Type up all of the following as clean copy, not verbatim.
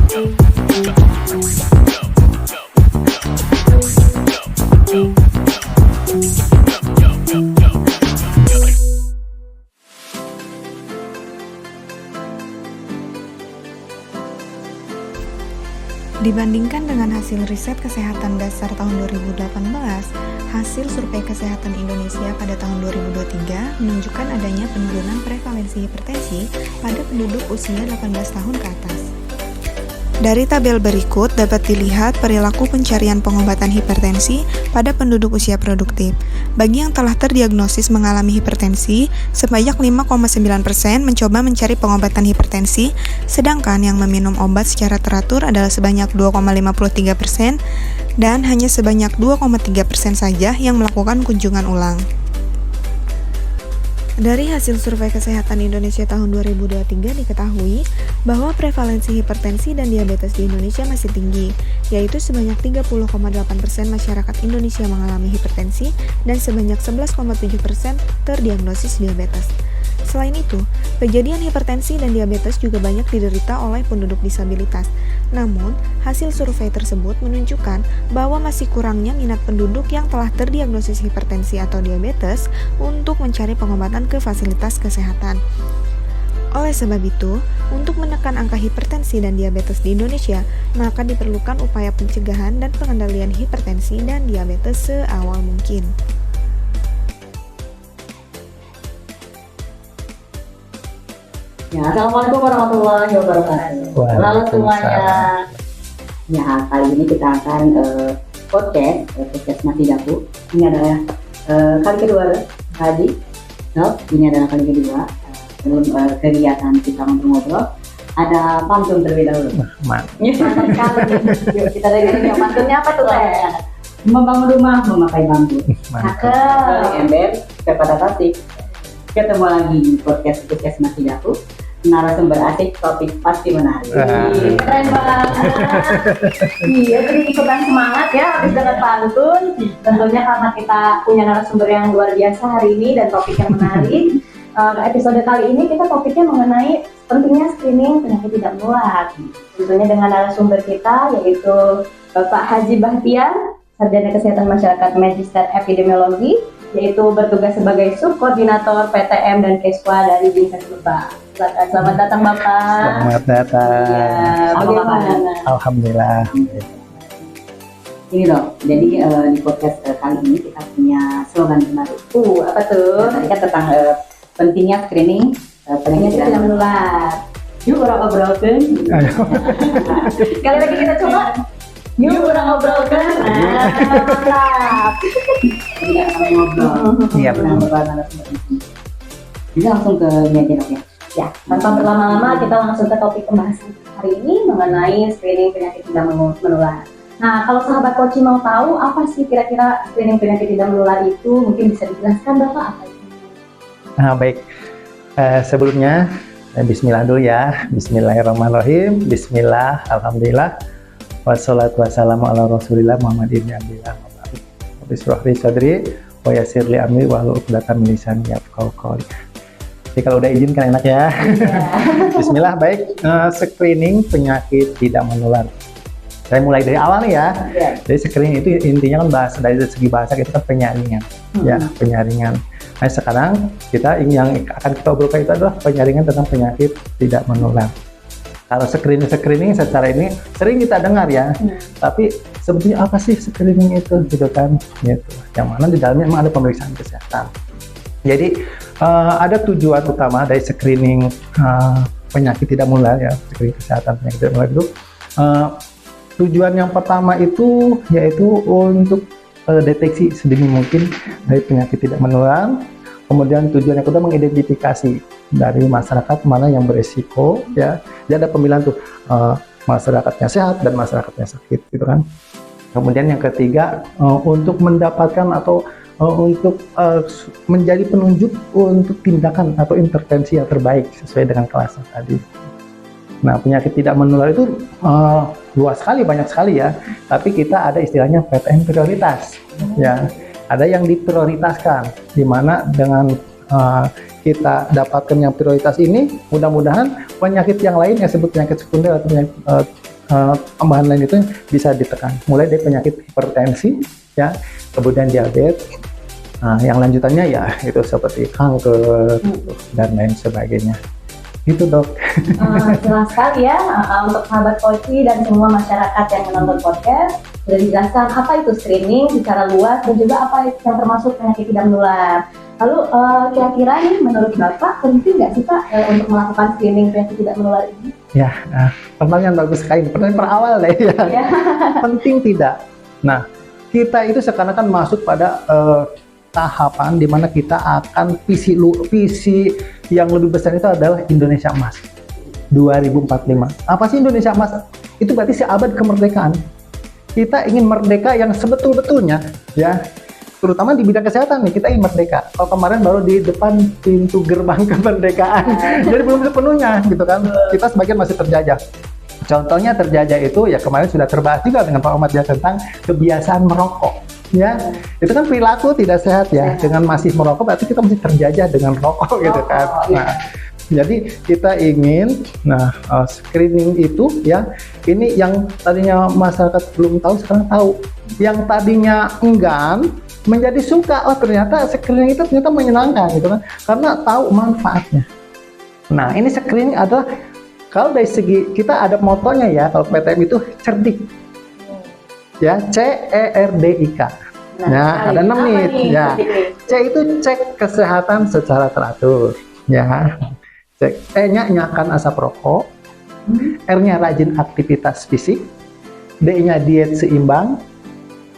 Dibandingkan dengan hasil riset kesehatan dasar tahun 2018, hasil survei kesehatan Indonesia pada tahun 2023 menunjukkan adanya penurunan prevalensi hipertensi pada penduduk usia 18 tahun ke atas. Dari tabel berikut dapat dilihat perilaku pencarian pengobatan hipertensi pada penduduk usia produktif. Bagi yang telah terdiagnosis mengalami hipertensi, sebanyak 5,9% mencoba mencari pengobatan hipertensi, sedangkan yang meminum obat secara teratur adalah sebanyak 2,53% dan hanya sebanyak 2,3% saja yang melakukan kunjungan ulang. Dari hasil survei kesehatan Indonesia tahun 2023 diketahui bahwa prevalensi hipertensi dan diabetes di Indonesia masih tinggi, yaitu sebanyak 30,8% masyarakat Indonesia mengalami hipertensi dan sebanyak 11,7% terdiagnosis diabetes. Selain itu, kejadian hipertensi dan diabetes juga banyak diderita oleh penduduk disabilitas. Namun, hasil survei tersebut menunjukkan bahwa masih kurangnya minat penduduk yang telah terdiagnosis hipertensi atau diabetes untuk mencari pengobatan ke fasilitas kesehatan. Oleh sebab itu, untuk menekan angka hipertensi dan diabetes di Indonesia, maka diperlukan upaya pencegahan dan pengendalian hipertensi dan diabetes seawal mungkin. Ya, Assalamualaikum warahmatullahi wabarakatuh. Halo semuanya. Ya, kali ini kita akan podcast Mati Daku. Ini adalah kali kedua, Haji. Ini adalah kali kedua. Sebelum kegiatan kita ngobrol, ada pantun terlebih dahulu. Mantap sekali. Yuk kita dengerin yang pantunnya apa tuh, Teh? Membangun rumah memakai bambu. Cakep. Ember kepada tasik. Ketemu lagi di podcast Mati Daku. Narasumber asik, topik pasti menarik. Keren banget. Iya, jadi ikutan semangat ya habis dengan pantun. Tentunya karena kita punya narasumber yang luar biasa hari ini dan topik yang menarik. Episode kali ini kita topiknya mengenai pentingnya screening penyakit tidak menular. Tentunya dengan narasumber kita yaitu Bapak Haji Bahtiar, Sarjana Kesehatan Masyarakat Magister Epidemiologi, yaitu bertugas sebagai subkoordinator PTM dan Keswa dari Dinkes Lebak. Selamat datang Bapak. Selamat datang. Ya, bagaimana? Alhamdulillah. Ini loh, jadi di podcast kali ini kita punya slogan baru. Apa tuh? Tadi kan tentang pentingnya screening penyakit tidak menular. Yuk orang obrolkan. Sekali lagi kita coba. Yuk orang obrolkan. Mantap. Tidak sampai ngobrol. Iya benar. Kita langsung ke meja dok ya. Ya, tanpa berlama-lama kita langsung ke topik pembahasan hari ini mengenai screening penyakit tidak menular. Nah, kalau sahabat Koci mau tahu apa sih kira-kira screening penyakit tidak menular itu, mungkin bisa dijelaskan Bapak apa itu? Baik, sebelumnya Bismillah dulu ya. Bismillahirrahmanirrahim. Bismillah, Alhamdulillah. Wassalatu wassalamu ala Rasulillah Muhammad ibn Abdillah. Bismillahirrahmanirrahim. Sadri wa yassir li amri wa hlul 'uqdatam min lisani yafqahu qawli. Jadi kalau udah izin kan enak ya. Bismillah, baik. Screening penyakit tidak menular. Saya mulai dari awal nih ya. Jadi screening itu intinya kan bahasa dari segi bahasa itu kan penyaringan. Ya, penyaringan. Nah, sekarang kita yang akan kita obrolkan itu adalah penyaringan tentang penyakit tidak menular. Kalau screening secara ini sering kita dengar ya. Tapi sebetulnya apa sih screening itu gitu kan? Gitu. Yang mana di dalamnya memang ada pemeriksaan kesehatan. Jadi ada tujuan utama dari screening penyakit tidak menular ya, screening kesehatan penyakit tidak menular itu. Tujuan yang pertama itu yaitu untuk deteksi sedini mungkin dari penyakit tidak menular. Kemudian tujuan yang kedua mengidentifikasi dari masyarakat mana yang beresiko ya. Jadi ada pemilihan tuh masyarakatnya sehat dan masyarakatnya sakit gitu kan. Kemudian yang ketiga untuk mendapatkan atau untuk menjadi penunjuk untuk tindakan atau intervensi yang terbaik sesuai dengan kelasnya tadi. Nah, penyakit tidak menular itu luas sekali, banyak sekali ya. Tapi kita ada istilahnya PTM prioritas. Ya, ada yang diprioritaskan, di mana dengan kita dapatkan yang prioritas ini, mudah-mudahan penyakit yang lain yang disebut penyakit sekunder atau penyakit tambahan lain itu bisa ditekan. Mulai dari penyakit hipertensi, ya, kemudian diabetes. Nah, yang lanjutannya ya itu seperti kanker dan lain sebagainya. Itu dok. Jelas sekali ya untuk sahabat Koci dan semua masyarakat yang menonton podcast sudah dijelaskan apa itu screening secara luas dan juga apa yang termasuk penyakit tidak menular. Lalu kira-kira nih menurut Bapak penting nggak sih Pak untuk melakukan screening penyakit tidak menular ini? Ya, pertanyaan bagus sekali. Pertanyaan perawal deh ya. Penting tidak? Nah, kita itu sekarang kan masuk pada tahapan di mana kita akan visi yang lebih besar itu adalah Indonesia Emas 2045. Apa sih Indonesia Emas? Itu berarti seabad kemerdekaan. Kita ingin merdeka yang sebetul-betulnya, ya. Terutama di bidang kesehatan nih, kita ingin merdeka. Kalau kemarin baru di depan pintu gerbang kemerdekaan, jadi belum sepenuhnya, gitu kan. Kita sebagian masih terjajah. Contohnya terjajah itu ya kemarin sudah terbahas juga dengan Pak Ahmad ya tentang kebiasaan merokok. Ya, itu kan perilaku tidak sehat ya. Dengan masih merokok berarti kita masih terjajah dengan rokok gitu kan. Nah, jadi kita ingin, screening itu ya, ini yang tadinya masyarakat belum tahu sekarang tahu. Yang tadinya enggan menjadi suka. Oh ternyata screening itu ternyata menyenangkan gitu kan, karena tahu manfaatnya. Nah ini screening adalah kalau dari segi kita ada motonya ya, kalau PTM itu cerdik. Ya, CERDIK. Nah, ada 6 nih. Ya. C itu cek kesehatan secara teratur. Ya. Cek E-nya nyalakan asap rokok. R-nya rajin aktivitas fisik. D-nya diet seimbang.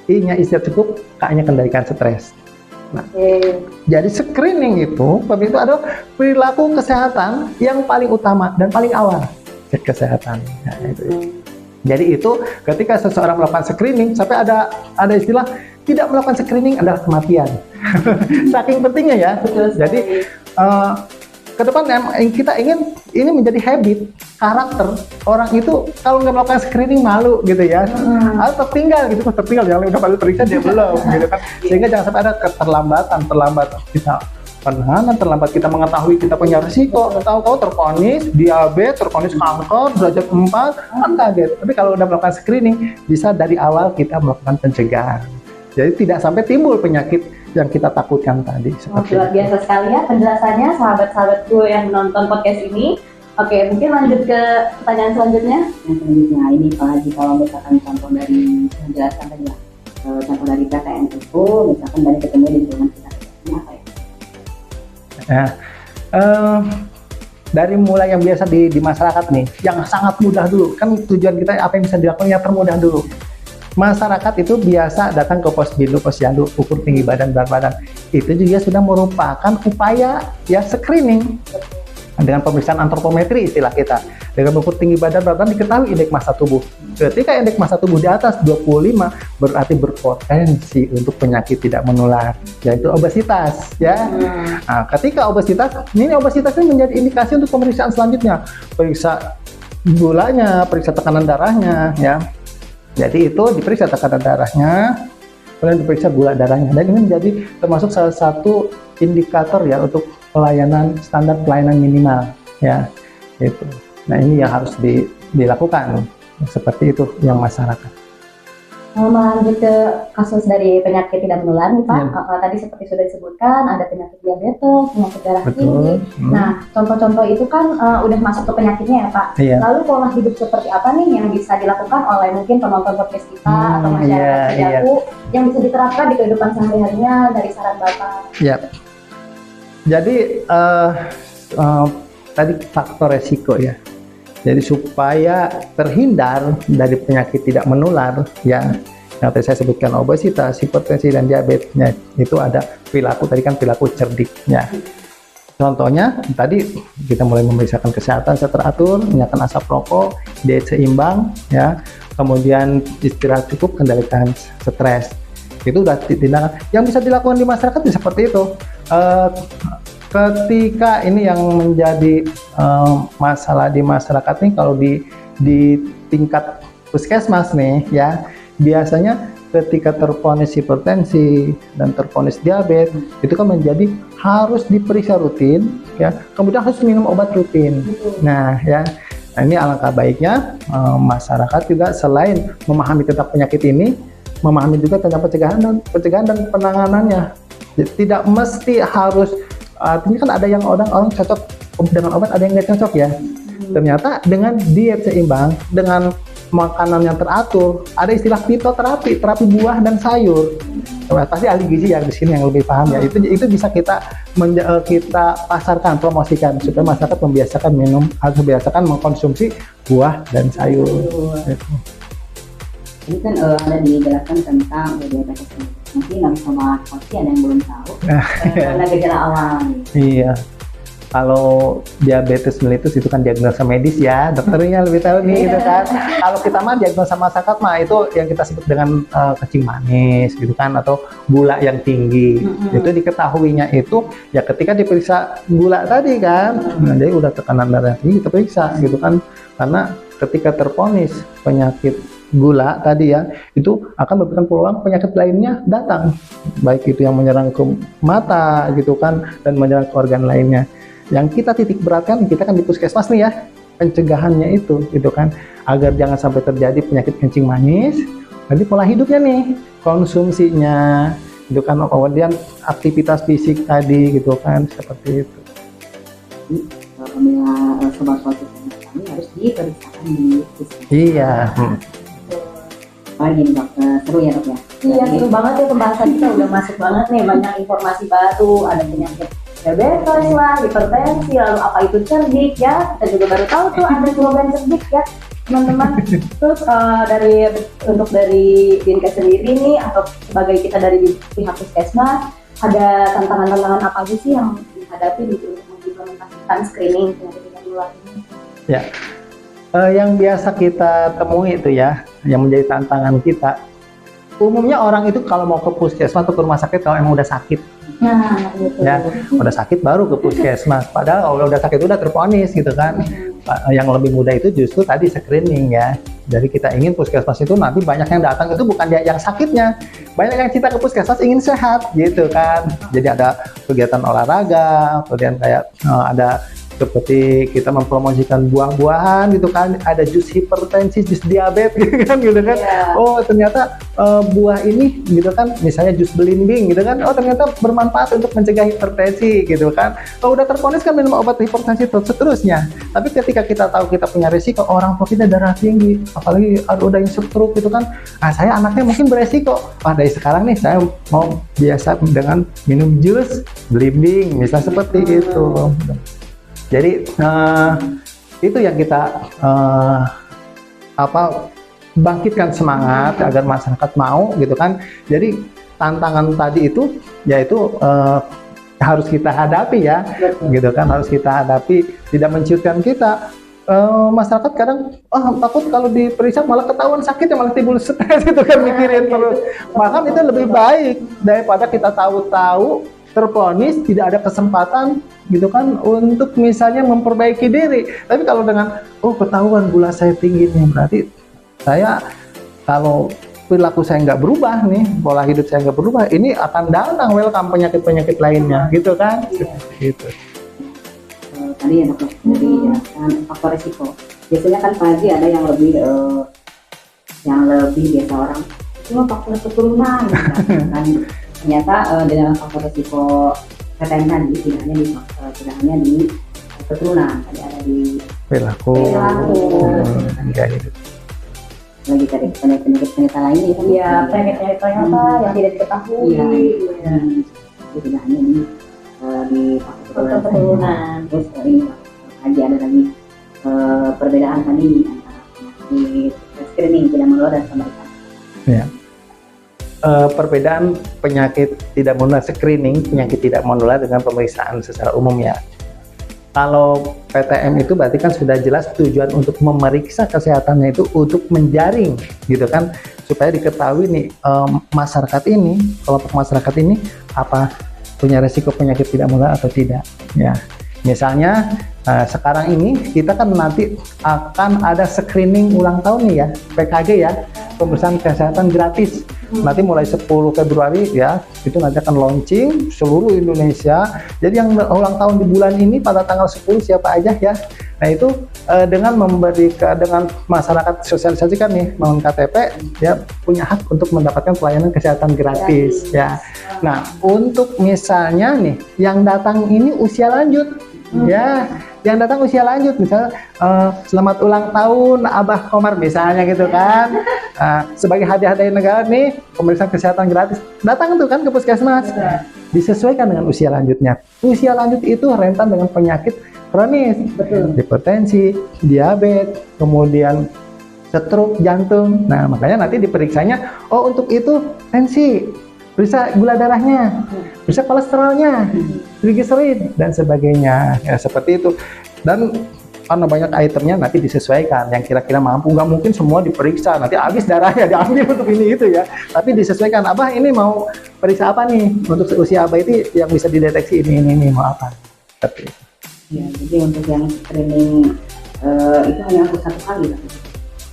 I-nya istirahat cukup. K-nya kendalikan stres. Nah, jadi screening itu adalah perilaku kesehatan yang paling utama dan paling awal. Cek kesehatan. Nah, itu. Jadi itu ketika seseorang melakukan screening, sampai ada istilah tidak melakukan screening adalah kematian. Saking pentingnya ya. Jadi ke depan kita ingin ini menjadi habit, karakter orang itu kalau nggak melakukan screening malu gitu ya. Atau tertinggal yang udah pada periksa dia belum gitu kan. Sehingga jangan sampai ada terlambat kita penanganan, terlambat kita mengetahui kita punya risiko, tahu-tahu terponis diabetes, terponis kanker derajat 4, kan kaget. Tapi kalau udah melakukan screening, bisa dari awal kita melakukan pencegahan. Jadi tidak sampai timbul penyakit yang kita takutkan tadi. Luar biasa sekali ya penjelasannya sahabat-sahabatku yang menonton podcast ini. Oke, mungkin lanjut ke pertanyaan selanjutnya. Yang selanjutnya ini Pak Haji, kalau misalkan contoh dari penjelasan tadi ya, contoh dari PTN itu, misalkan dari ketemu di lingkungan kita, ini apa ya? Ya, dari mulai yang biasa di masyarakat nih, yang sangat mudah dulu. Kan tujuan kita apa yang bisa dilakukan yang termudah dulu. Masyarakat itu biasa datang ke pos yandu, ukur tinggi badan, berat badan. Itu juga sudah merupakan upaya ya screening. Dengan pemeriksaan antropometri istilah kita. Dengan mengukur tinggi badan, berat badan diketahui indeks massa tubuh. Ketika indeks massa tubuh di atas 25 berarti berpotensi untuk penyakit tidak menular, yaitu obesitas ya. Nah, ketika obesitas ini menjadi indikasi untuk pemeriksaan selanjutnya. Periksa gulanya, periksa tekanan darahnya ya. Jadi itu diperiksa tekanan darahnya, kemudian diperiksa gula darahnya, dan ini menjadi termasuk salah satu indikator ya untuk standar pelayanan minimal ya itu. Nah ini yang harus dilakukan seperti itu yang masyarakat. Melanjut ke kasus dari penyakit tidak menular nih Pak, tadi seperti sudah disebutkan ada penyakit diabetes, penyakit darah tinggi. Nah contoh-contoh itu kan udah masuk ke penyakitnya ya Pak. Lalu pola hidup seperti apa nih yang bisa dilakukan oleh mungkin penonton podcast kita atau masyarakat Cidahu yang bisa diterapkan di kehidupan sehari-harinya dari saran Bapak? Jadi tadi faktor resiko ya. Jadi supaya terhindar dari penyakit tidak menular ya, yang tadi saya sebutkan obesitas, hipertensi dan diabetesnya itu ada perilaku cerdiknya. Contohnya tadi kita mulai memeriksakan kesehatan teratur, menyalakan asap rokok, diet seimbang ya, kemudian istirahat cukup, kendalikan stres. Itu udah tindakan yang bisa dilakukan di masyarakat seperti itu. Ketika ini yang menjadi masalah di masyarakat nih, kalau di tingkat puskesmas nih ya, biasanya ketika terponis hipertensi dan terponis diabetes itu kan menjadi harus diperiksa rutin ya, kemudian harus minum obat rutin. Nah Nah, ini alangkah baiknya masyarakat juga selain memahami tentang penyakit ini, memahami juga tentang pencegahan dan penanganannya. Jadi, tidak mesti harus artinya kan ada yang orang cocok dengan obat, ada yang nggak cocok ya. Ternyata dengan diet seimbang, dengan makanan yang teratur, ada istilah fitoterapi, terapi buah dan sayur. Pasti ahli gizi yang di sini yang lebih paham ya. Itu bisa kita pasarkan, promosikan supaya masyarakat membiasakan mengkonsumsi buah dan sayur. Ini kan ada dijelaskan tentang diabetes. Mungkin sama pasti ada yang belum tahu karena gejala awal. Iya. Kalau diabetes mellitus itu kan diagnosa medis ya, dokternya lebih tahu nih gitu kan. Kalau kita mah diagnosa masyarakat mah itu yang kita sebut dengan kencing manis gitu kan, atau gula yang tinggi. Itu diketahuinya itu ya ketika diperiksa gula tadi kan. Nah, jadi udah tekanan darah tinggi kita periksa gitu kan. Karena ketika terponis penyakit gula tadi ya, itu akan memberikan peluang penyakit lainnya datang. Baik itu yang menyerang ke mata gitu kan, dan menyerang ke organ lainnya. Yang kita titik beratkan, kita kan di puskesmas nih ya, pencegahannya itu gitu kan, agar jangan sampai terjadi penyakit kencing manis. Nanti pola hidupnya nih, konsumsinya gitu kan, kemudian aktivitas fisik tadi gitu kan, seperti itu. Apabila sobat-sobat kami harus diperiksakan di puskesmas. Iya. Gini dokter, seru ya dok ya? Iya, seru banget ya pembahasan kita, udah masuk banget nih, banyak informasi baru, ada penyakit diabetes lah, hipertensi, lalu apa itu cerdik ya, kita juga baru tahu tuh ada slogan cerdik ya teman-teman. Terus dari Dinkes sendiri nih, atau sebagai kita dari pihak puskesmas, ada tantangan-tantangan apa aja sih yang dihadapi untuk mengimplementasikan screening penyakit tidak menular ini? Ya. Yang biasa kita temui itu ya, yang menjadi tantangan kita, umumnya orang itu kalau mau ke puskesmas atau ke rumah sakit kalau emang udah sakit. Nah, gitu. Ya, udah sakit baru ke puskesmas. Padahal kalau udah sakit udah terponis gitu kan. Yang lebih mudah itu justru tadi screening ya. Jadi kita ingin puskesmas itu nanti banyak yang datang itu bukan dia yang sakitnya, banyak yang kita ke puskesmas ingin sehat gitu kan. Jadi ada kegiatan olahraga, kemudian kayak ada seperti kita mempromosikan buah-buahan gitu kan, ada jus hipertensi, jus diabetes gitu kan. Yeah. Oh ternyata buah ini gitu kan, misalnya jus belimbing gitu kan, oh ternyata bermanfaat untuk mencegah hipertensi gitu kan. Kalau udah terponis kan minum obat hipertensi seterusnya. Tapi ketika kita tahu kita punya risiko, orang tua kita darah tinggi, apalagi udah yang stroke gitu kan, saya anaknya mungkin beresiko. Dari sekarang nih saya mau biasa dengan minum jus belimbing, misalnya seperti itu. Jadi itu yang kita bangkitkan semangat agar masyarakat mau gitu kan. Jadi tantangan tadi itu yaitu harus kita hadapi ya. Gitu kan, harus kita hadapi, tidak menciutkan kita. Masyarakat kadang takut kalau diperiksa malah ketahuan sakit, malah timbul stres itu kan, mikirin terus. Maka itu lebih baik daripada kita tahu-tahu terponis tidak ada kesempatan gitu kan untuk misalnya memperbaiki diri. Tapi kalau dengan ketahuan gula saya tinggi nih, berarti saya kalau perilaku saya nggak berubah nih, pola hidup saya nggak berubah, ini akan datang welcome penyakit-penyakit lainnya gitu kan. Gitu. Tadi ya dok, dari jelaskan faktor risiko. Biasanya kan pagi ada yang lebih biasa orang cuma faktor keturunan gitu kan. Ternyata dalam faktor risiko PTM tadi tidak hanya di keturunan, tadi ada di perilaku. Gitu. Lagi tadi penyakit lainnya kan? Iya, penyakit ternyata yang tidak diketahui. Iya. Jadi tidak hanya di faktor keturunan. Terus ini lagi ada lagi perbedaan tadi antara penyakit screening tidak menular dan pemeriksaan. Ya. Perbedaan penyakit tidak menular screening, penyakit tidak menular dengan pemeriksaan secara umum ya. Kalau PTM itu berarti kan sudah jelas tujuan untuk memeriksa kesehatannya itu untuk menjaring gitu kan, supaya diketahui nih masyarakat ini, kelompok masyarakat ini apa punya resiko penyakit tidak menular atau tidak ya. Misalnya sekarang ini kita kan nanti akan ada screening ulang tahun nih ya, PKG ya. pemeriksaan kesehatan gratis. Nanti mulai 10 Februari ya, itu nanti akan launching seluruh Indonesia. Jadi yang ulang tahun di bulan ini pada tanggal 10 siapa aja ya. Nah itu dengan dengan masyarakat sosialisasikan nih melalui KTP, ya punya hak untuk mendapatkan pelayanan kesehatan gratis ya. Nah untuk misalnya nih yang datang ini usia lanjut ya, yang datang usia lanjut misalnya selamat ulang tahun Abah Komar misalnya gitu kan, sebagai hadiah dari negara nih pemeriksaan kesehatan gratis, datang tuh kan ke puskesmas, disesuaikan dengan usia lanjutnya. Usia lanjut itu rentan dengan penyakit kronis, hipertensi, diabetes, kemudian stroke, jantung. Nah makanya nanti diperiksanya, oh untuk itu tensi, periksa gula darahnya, periksa kolesterolnya, trigliserid dan sebagainya, ya seperti itu. Dan karena banyak itemnya nanti disesuaikan yang kira-kira mampu, nggak mungkin semua diperiksa, nanti habis darahnya diambil untuk ini itu ya. Tapi disesuaikan, Abah ini mau periksa apa nih untuk usia Abah itu yang bisa dideteksi ini mau apa? Tapi ya, jadi untuk yang screening itu hanya untuk 1 kali.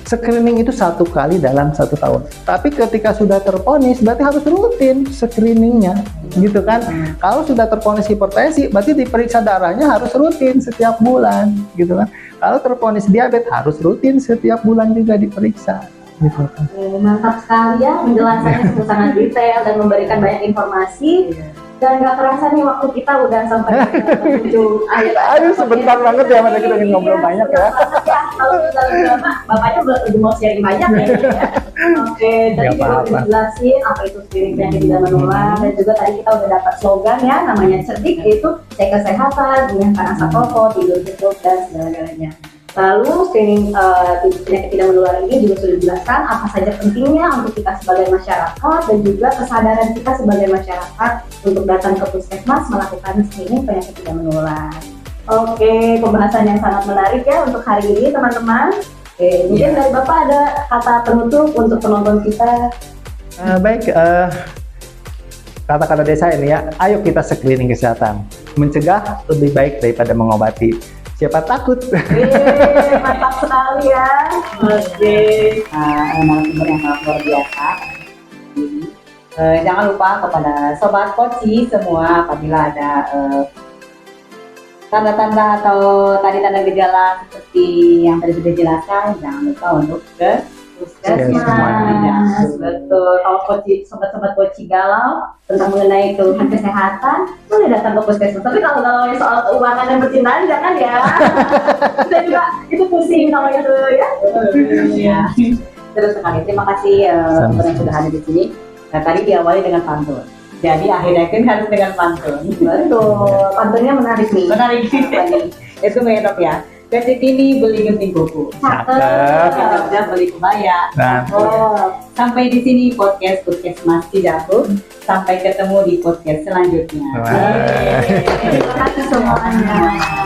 Screening itu 1 kali dalam 1 tahun. Tapi ketika sudah terponis, berarti harus rutin screeningnya, gitu kan? Kalau sudah terponis hipertensi, berarti diperiksa darahnya harus rutin setiap bulan, gitu kan? Kalau terponis diabetes, harus rutin setiap bulan juga diperiksa, gitu kan? Mantap sekali ya penjelasannya, sungguh sangat detail dan memberikan banyak informasi. Dan gak terasa nih waktu kita udah sampai ke ujung akhir. Aduh, sebentar banget ya, mana kita ingin ngobrol banyak ya. Kalau kita lebih lama, bapaknya udah mau sharing banyak ya. Oke, tadi Nggak kita udah apa-apa. dijelasin apa itu screening penyakit tidak menular, dan juga tadi kita udah dapat slogan ya, namanya cerdik, yaitu cek kesehatan, gunakan asap rokok, tidur cukup, dan segala-galanya. Lalu screening penyakit tidak menular ini juga sudah dijelaskan apa saja pentingnya untuk kita sebagai masyarakat dan juga kesadaran kita sebagai masyarakat untuk datang ke puskesmas melakukan screening penyakit tidak menular. Oke, pembahasan yang sangat menarik ya untuk hari ini teman-teman. Oke, mungkin dari Bapak ada kata penutup untuk penonton kita. Baik, kata-kata desa ini ya, ayo kita screening kesehatan. Mencegah lebih baik daripada mengobati. Siapa takut? Mantap sekali ya. Oke. Narasumber yang sangat luar biasa. Jangan lupa kepada sobat Koci semua, apabila ada tanda-tanda atau tanda gejala seperti yang tadi sudah dijelaskan, jangan lupa untuk ke puskesmas. Betul. Kalau sobat-sobat Koci galau tentang mengenai keluhan kesehatan, boleh datang ke puskesmas. Tapi kalau galaunya soal keuangan dan percintaan, jangan ya. Kita juga itu pusing kalau itu ya. Ya. Terus sekali, terima kasih teman yang sudah hadir di sini. Nah, tadi diawali dengan pantun. Jadi akhirnya kan harus dengan pantun. Betul. Pantunnya menarik nih. Menarik sih. Itu mengenok ya. Ke sini beli genting kuku. Cakep. Udah beli kebaya. Nah, Oh, Sampai di sini podcast Puskesmas Cidahu. Sampai ketemu di podcast selanjutnya. Wah. terima kasih semuanya.